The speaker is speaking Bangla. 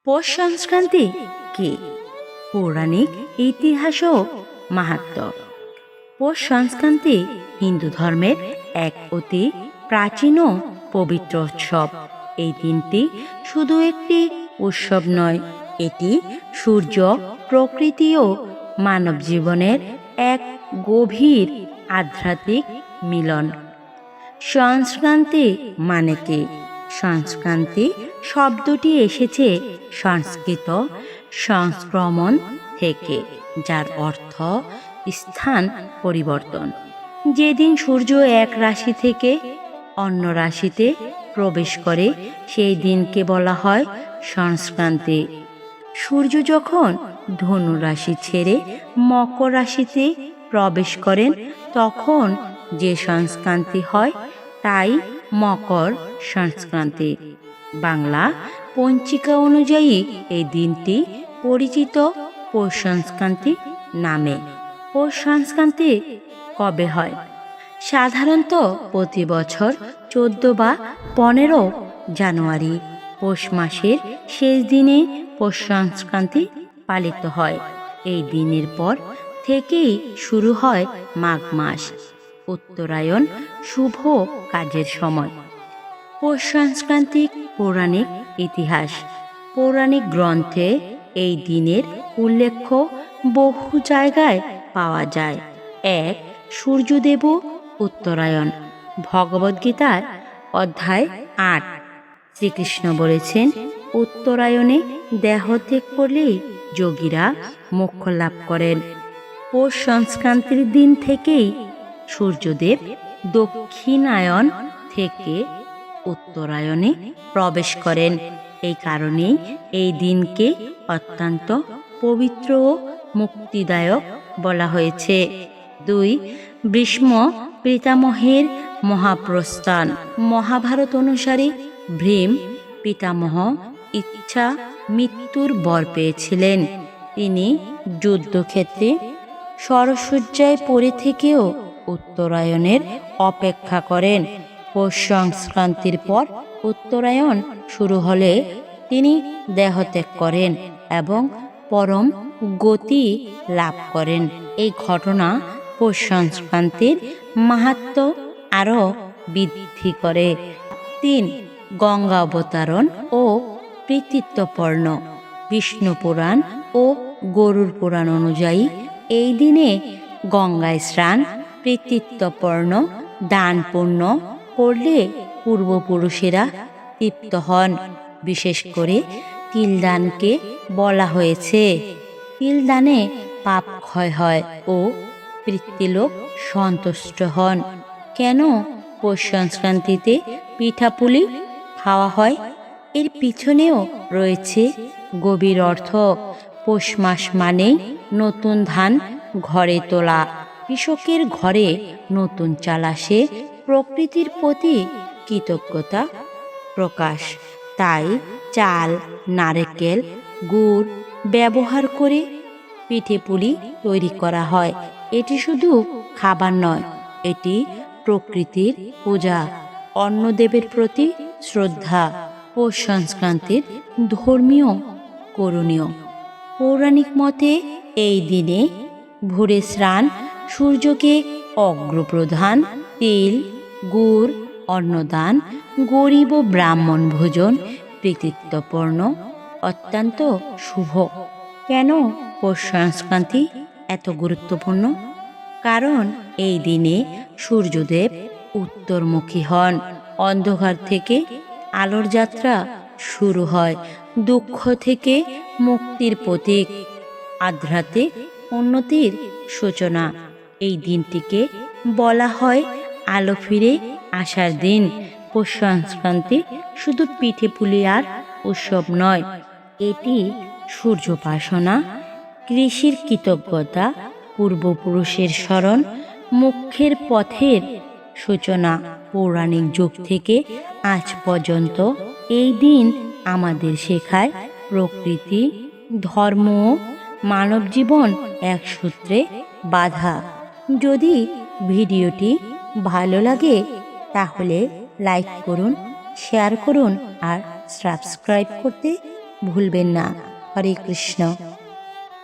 পৌষ সংক্রান্তি কি? পৌরাণিক ইতিহাস ও মাহাত্ম্য। পৌষ সংক্রান্তি হিন্দু ধর্মের এক অতি প্রাচীন ও পবিত্র উৎসব। এই দিনটি শুধু একটি উৎসব নয়, এটি সূর্য, প্রকৃতি ও মানব জীবনের এক গভীর আধ্যাত্মিক মিলন। সংক্রান্তি মানে কি? সংক্রান্তি শব্দটি এসেছে সংস্কৃত সংক্রমণ থেকে, যার অর্থ স্থান পরিবর্তন। যেদিন সূর্য এক রাশি থেকে অন্য রাশিতে প্রবেশ করে সেই দিনকে বলা হয় সংক্রান্তি। সূর্য যখন ধনু রাশি ছেড়ে মকর রাশিতে প্রবেশ করেন তখন যে সংক্রান্তি হয় তাই মকর সংক্রান্তি। বাংলা পঞ্জিকা অনুযায়ী এই দিনটি পরিচিত পৌষ সংক্রান্তি নামে। পৌষ সংক্রান্তি কবে হয়? সাধারণত প্রতি বছর 14 বা 15 জানুয়ারি পৌষ মাসের শেষ দিনে পৌষ সংক্রান্তি পালিত হয়। এই দিনের পর থেকেই শুরু হয় মাঘ মাস, উত্তরায়ণ, শুভ কাজের সময়। পৌষ সংক্রান্তির পৌরাণিক ইতিহাস। পৌরাণিক গ্রন্থে এই দিনের উল্লেখ বহু জায়গায় পাওয়া যায়। এক, সূর্যদেব উত্তরায়ণ। ভগবদ্গীতার অধ্যায় 8 শ্রীকৃষ্ণ বলেছেন, উত্তরায়ণে দেহত্যাগ করলেই যোগীরা মোক্ষ লাভ করেন। পৌষ সংক্রান্তির দিন থেকেই সূর্যদেব দক্ষিণায়ন থেকে উত্তরায়ণে প্রবেশ করেন। এই কারণেই এই দিনকে অত্যন্ত পবিত্র ও মুক্তিদায়ক বলা হয়েছে। 2, ভীষ্ম পিতামহের মহাপ্রস্থান। মহাভারত অনুসারে ভীম পিতামহ ইচ্ছা মৃত্যুর বর পেয়েছিলেন। তিনি যুদ্ধক্ষেত্রে শরশয্যায় পড়ে থেকেও উত্তরায়ণের অপেক্ষা করেন। পৌষ সংক্রান্তির পর উত্তরায়ণ শুরু হলে তিনি দেহত্যাগ করেন এবং পরম গতি লাভ করেন। এই ঘটনা পৌষ সংক্রান্তির মাহাত্ম্য আরও বৃদ্ধি করে। 3, গঙ্গা অবতারণ ও কৃতিত্বপূর্ণ। বিষ্ণু পুরাণ ও গরুড় পুরাণ অনুযায়ী এই দিনে গঙ্গায় স্নান কৃতিত্বপূর্ণ। দান পুণ্য করলে পূর্বপুরুষেরা তৃপ্ত হন। বিশেষ করে তিলদানকে বলা হয়েছে। তিলদানে পাপ ক্ষয় হয় ও পিতৃলোক সন্তুষ্ট হন। কেন পৌষ সংক্রান্তিতে পিঠাপুলি খাওয়া হয়? এর পিছনেও রয়েছে গভীর অর্থ। পৌষ মাস মানেই নতুন ধান ঘরে তোলা। কৃষকের ঘরে নতুন চাল আসে, প্রকৃতির প্রতি কৃতজ্ঞতা প্রকাশ। তাই চাল, নারকেল, গুড় ব্যবহার করে পিঠেপুলি তৈরি করা হয়। এটি শুধু খাবার নয়, এটি প্রকৃতির পূজা, অন্নদেবের প্রতি শ্রদ্ধা। পৌষ সংক্রান্তির ধর্মীয় করণীয়। পৌরাণিক মতে এই দিনে ভোরে স্নান, সূর্যকে অগ্রপ্রধান, তিল, গুড়, অন্নদান, গরিব ও ব্রাহ্মণ ভোজন কৃতিত্বপূর্ণ, অত্যন্ত শুভ। কেন পৌষ সংক্রান্তি এত গুরুত্বপূর্ণ? কারণ এই দিনে সূর্যদেব উত্তরমুখী হন। অন্ধকার থেকে আলোর যাত্রা শুরু হয়। দুঃখ থেকে মুক্তির প্রতীক, আধ্যাত্মিক উন্নতির সূচনা। এই দিনটিকে বলা হয় আলো ফিরে আসার দিন। পৌষ সংক্রান্তি শুধু পিঠেপুলি আর উৎসব নয়, এটি সূর্যোপাসনা, কৃষির কৃতজ্ঞতা, পূর্বপুরুষের স্মরণ, মোক্ষের পথের সূচনা। পৌরাণিক যুগ থেকে আজ পর্যন্ত এই দিন আমাদের শেখায় প্রকৃতি, ধর্ম ও মানব জীবন এক সূত্রে বাঁধা। যদি ভিডিওটি ভালো লাগে তাহলে লাইক করুন, শেয়ার করুন আর সাবস্ক্রাইব করতে ভুলবেন না। হরে কৃষ্ণ।